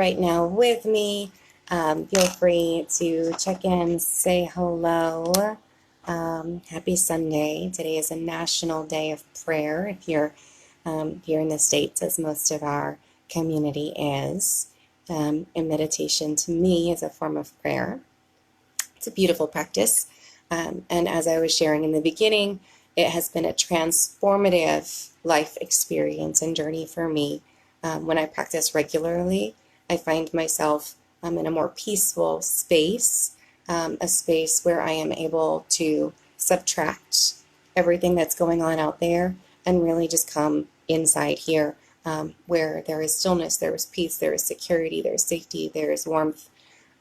right now with me. Feel free to check in, say hello. Happy Sunday. Today is a national day of prayer if you're here in the States, as most of our community is. And meditation to me is a form of prayer. It's a beautiful practice. And as I was sharing in the beginning, it has been a transformative life experience and journey for me. When I practice regularly, I find myself in a more peaceful space, a space where I am able to subtract everything that's going on out there and really just come inside here, where there is stillness, there is peace, there is security, there is safety, there is warmth,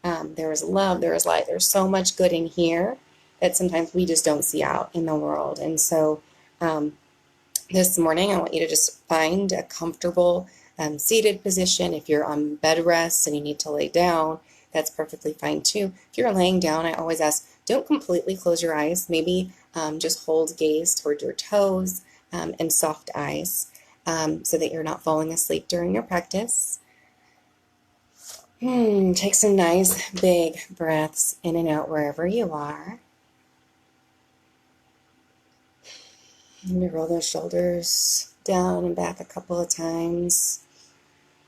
there is love, there is light. There's so much good in here that sometimes we just don't see out in the world. And so this morning, I want you to just find a comfortable seated position. If you're on bed rest and you need to lay down, that's perfectly fine too. If you're laying down, I always ask, don't completely close your eyes. Maybe just hold gaze toward your toes and soft eyes so that you're not falling asleep during your practice. Take some nice big breaths in and out wherever you are. Maybe roll those shoulders down and back a couple of times.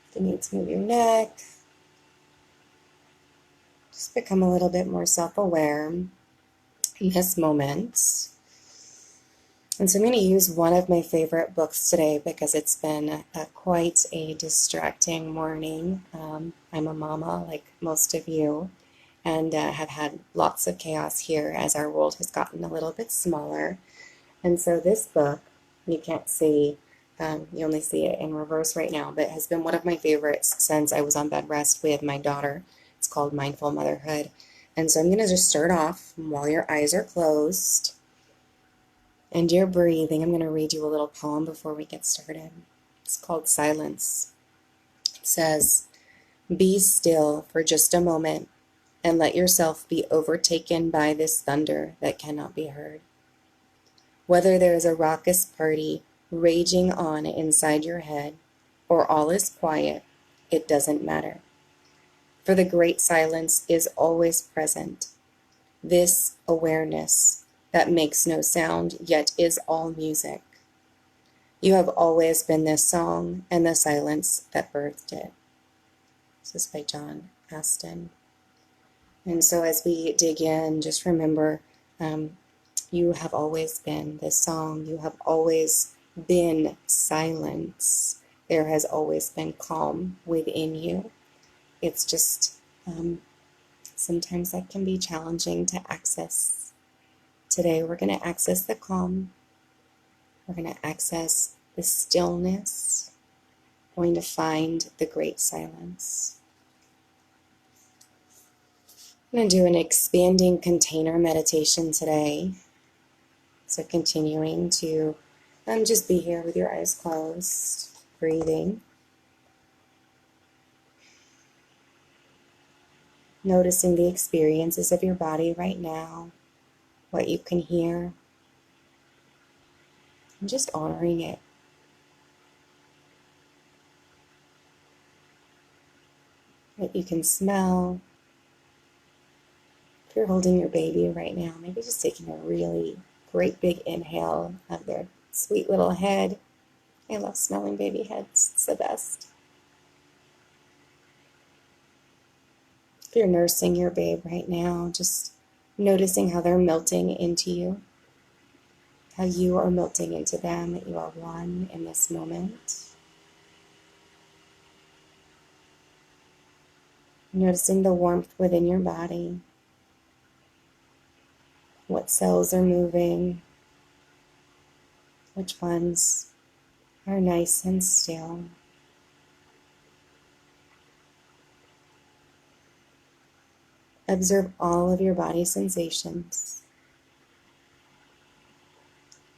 If you need to move your neck, just become a little bit more self-aware in this moment. And so I'm going to use one of my favorite books today because it's been quite a distracting morning. I'm a mama, like most of you, and have had lots of chaos here as our world has gotten a little bit smaller. And so this book, you can't see, you only see it in reverse right now, but has been one of my favorites since I was on bed rest with my daughter. It's called Mindful Motherhood. And so I'm going to just start off while your eyes are closed and you're breathing. I'm going to read you a little poem before we get started. It's called Silence. It says, "Be still for just a moment and let yourself be overtaken by this thunder that cannot be heard. Whether there is a raucous party raging on inside your head or all is quiet, it doesn't matter. For the great silence is always present. This awareness that makes no sound yet is all music. You have always been this song and the silence that birthed it." This is by John Aston. And so as we dig in, just remember, you have always been this song. You have always been silence. There has always been calm within you. It's just sometimes that can be challenging to access. Today we're going to access the calm. We're going to access the stillness. We're going to find the great silence. I'm going to do an expanding container meditation today. So continuing to just be here with your eyes closed, breathing. Noticing the experiences of your body right now, what you can hear, and just honoring it. What you can smell. If you're holding your baby right now, maybe just taking a really great big inhale of their sweet little head. I love smelling baby heads. It's the best. If you're nursing your babe right now, just noticing how they're melting into you, how you are melting into them, that you are one in this moment. Noticing the warmth within your body, what cells are moving, which ones are nice and still. Observe all of your body sensations.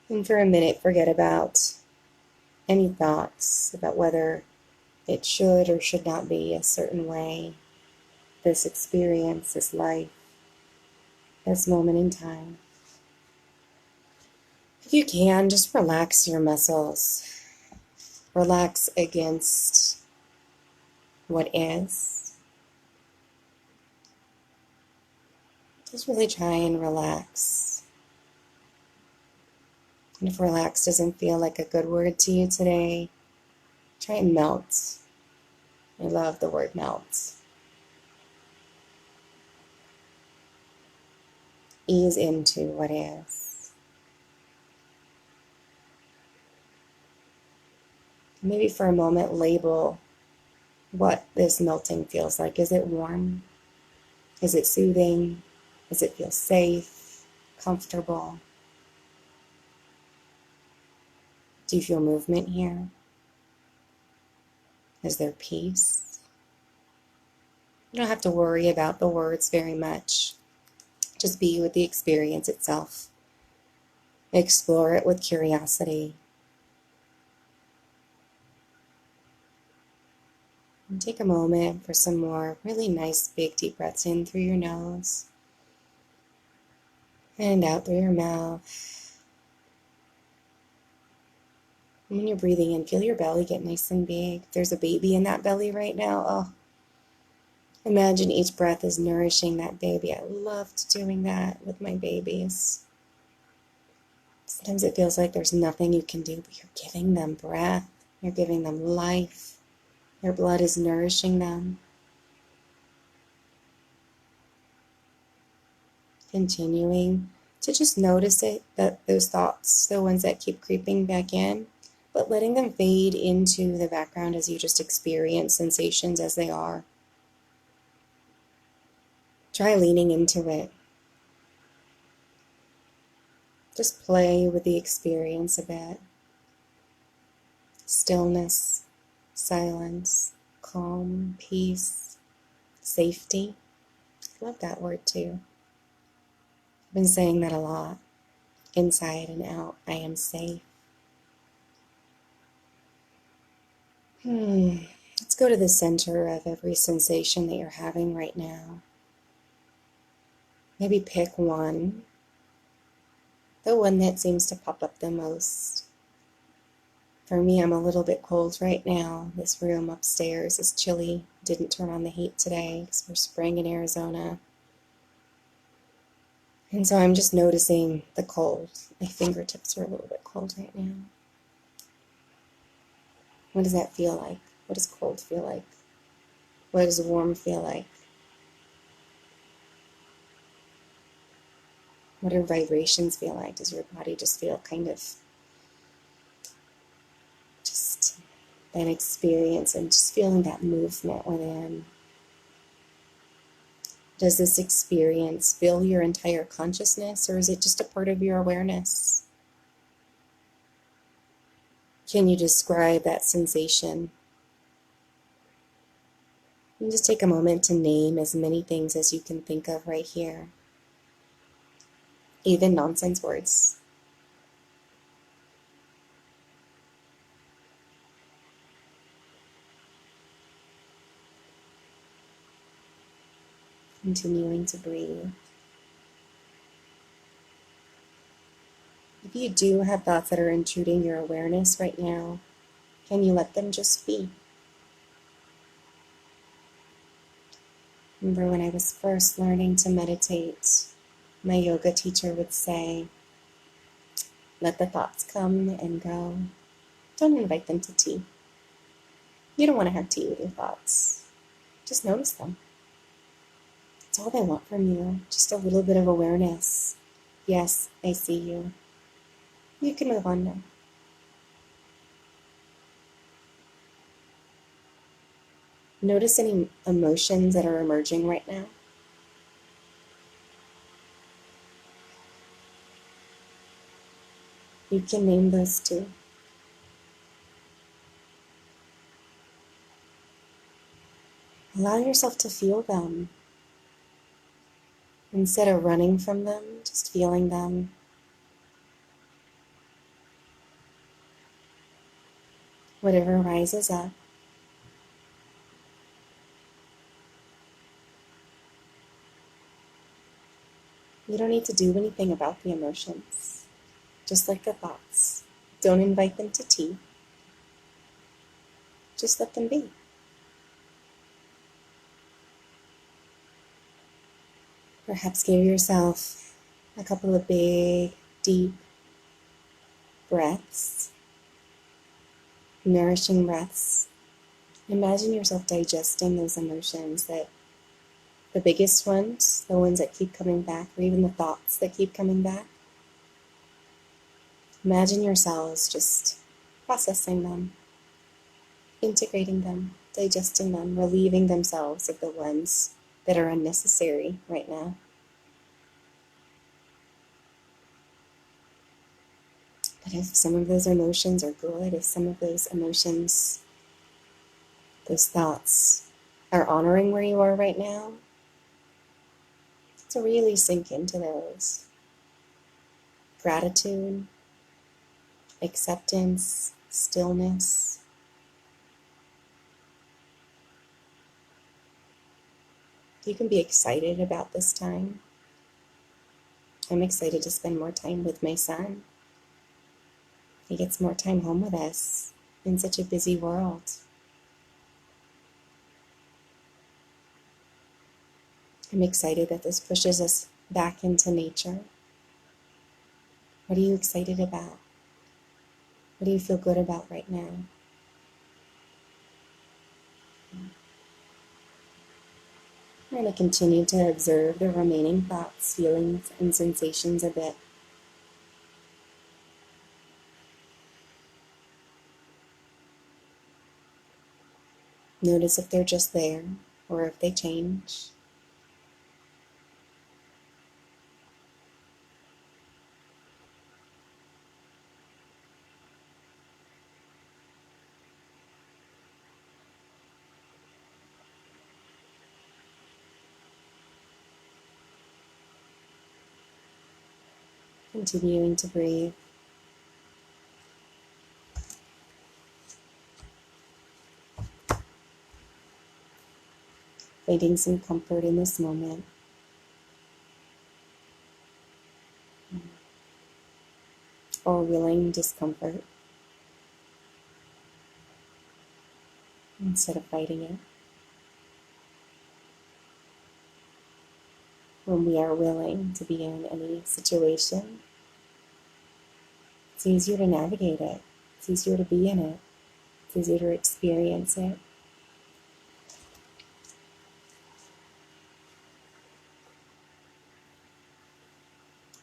And for a minute, forget about any thoughts about whether it should or should not be a certain way. This experience, this life, this moment in time. If you can, just relax your muscles. Relax against what is. Just really try and relax. And if relax doesn't feel like a good word to you today, try and melt. I love the word melt. Ease into what is. Maybe for a moment label what this melting feels like. Is it warm? Is it soothing? Does it feel safe, comfortable? Do you feel movement here? Is there peace? You don't have to worry about the words very much. Just be with the experience itself. Explore it with curiosity. And take a moment for some more really nice big deep breaths in through your nose and out through your mouth. And when you're breathing in, feel your belly get nice and big. If there's a baby in that belly right now, oh, imagine each breath is nourishing that baby. I loved doing that with my babies. Sometimes it feels like there's nothing you can do, but you're giving them breath. You're giving them life. Your blood is nourishing them. Continuing to just notice it, that those thoughts, the ones that keep creeping back in, but letting them fade into the background as you just experience sensations as they are. Try leaning into it. Just play with the experience a bit. Stillness, silence, calm, peace, safety. I love that word too. I've been saying that a lot. Inside and out, I am safe. Let's go to the center of every sensation that you're having right now. Maybe pick one, the one that seems to pop up the most. For me, I'm a little bit cold right now. This room upstairs is chilly. Didn't turn on the heat today because we're spring in Arizona. And so I'm just noticing the cold. My fingertips are a little bit cold right now. What does that feel like? What does cold feel like? What does warm feel like? What do vibrations feel like? Does your body just feel kind of just an experience and just feeling that movement within? Does this experience fill your entire consciousness, or is it just a part of your awareness? Can you describe that sensation? And just take a moment to name as many things as you can think of right here, even nonsense words. Continuing to breathe. If you do have thoughts that are intruding your awareness right now, can you let them just be? Remember when I was first learning to meditate, my yoga teacher would say, let the thoughts come and go. Don't invite them to tea. You don't want to have tea with your thoughts. Just notice them. That's all they want from you. Just a little bit of awareness. Yes, I see you. You can move on now. Notice any emotions that are emerging right now. You can name those too. Allow yourself to feel them. Instead of running from them, just feeling them. Whatever rises up. You don't need to do anything about the emotions, just like the thoughts. Don't invite them to tea. Just let them be. Perhaps give yourself a couple of big, deep breaths, nourishing breaths. Imagine yourself digesting those emotions, that the biggest ones, the ones that keep coming back, or even the thoughts that keep coming back. Imagine yourselves just processing them, integrating them, digesting them, relieving themselves of the ones that are unnecessary right now. But if some of those emotions are good, if some of those emotions, those thoughts, are honoring where you are right now, to really sink into those. Gratitude, acceptance, stillness. You can be excited about this time. I'm excited to spend more time with my son. He gets more time home with us in such a busy world. I'm excited that this pushes us back into nature. What are you excited about? What do you feel good about right now? I'm going to continue to observe the remaining thoughts, feelings, and sensations a bit. Notice if they're just there or if they change. Continuing to breathe. Finding some comfort in this moment. Or willing discomfort instead of fighting it. When we are willing to be in any situation, it's easier to navigate it. It's easier to be in it. It's easier to experience it.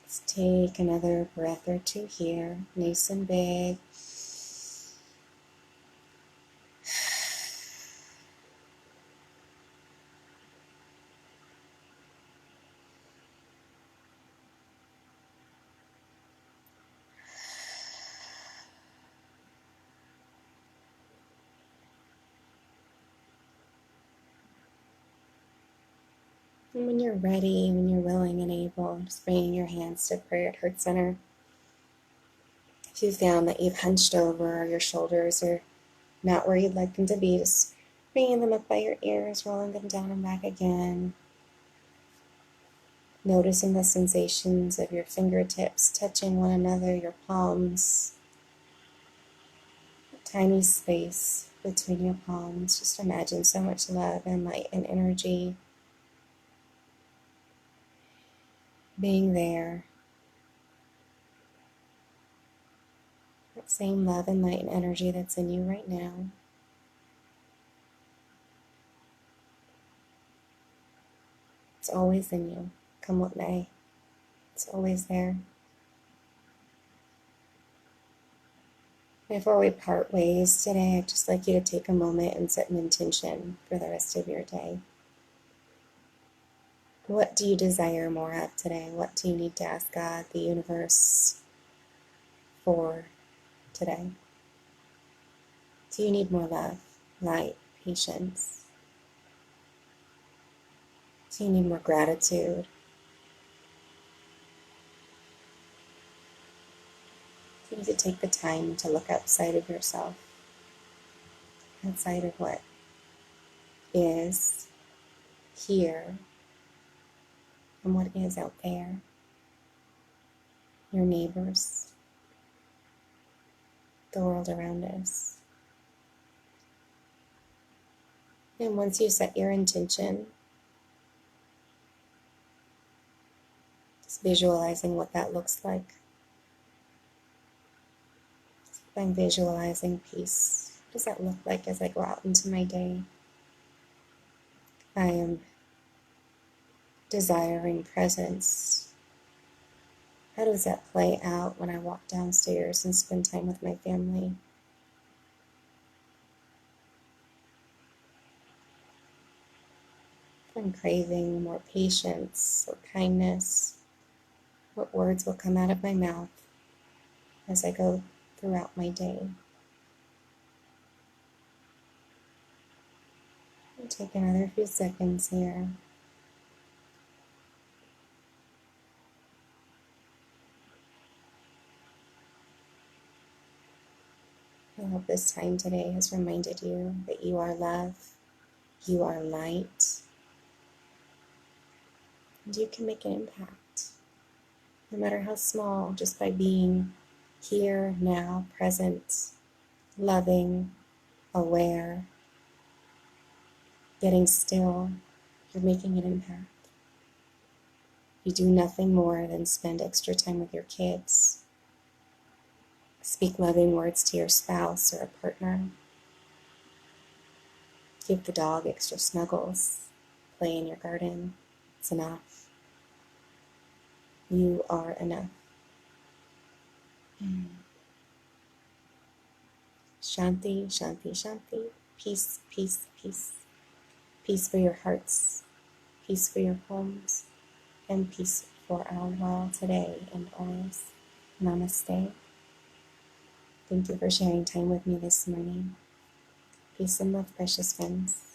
Let's take another breath or two here, nice and big. And when you're ready, when you're willing and able, just bringing your hands to prayer at heart center. If you found that you've hunched over, or your shoulders are not where you'd like them to be, just bringing them up by your ears, rolling them down and back again. Noticing the sensations of your fingertips touching one another, your palms. A tiny space between your palms. Just imagine so much love and light and energy being there. That same love and light and energy that's in you right now. It's always in you, come what may. It's always there. Before we part ways today, I'd just like you to take a moment and set an intention for the rest of your day. What do you desire more of today? What do you need to ask God, the universe, for today? Do you need more love, light, patience? Do you need more gratitude? Do you need to take the time to look outside of yourself, outside of what is here and what is out there? Your neighbors, the world around us. And once you set your intention, Just visualizing what that looks like. If I'm visualizing peace, what does that look like as I go out into my day? I am desiring presence. How does that play out when I walk downstairs and spend time with my family? If I'm craving more patience or kindness, what words will come out of my mouth as I go throughout my day? I'll take another few seconds here. I hope this time today has reminded you that you are love, you are light, and you can make an impact, no matter how small, just by being here, now, present, loving, aware, getting still. You're making an impact. You do nothing more than spend extra time with your kids, speak loving words to your spouse or a partner, give the dog extra snuggles, play in your garden. It's enough. You are enough. Shanti, Shanti, Shanti. Peace, peace, peace. Peace for your hearts, peace for your homes, and peace for our world today and always. Namaste. Thank you for sharing time with me this morning. Peace and love, precious friends.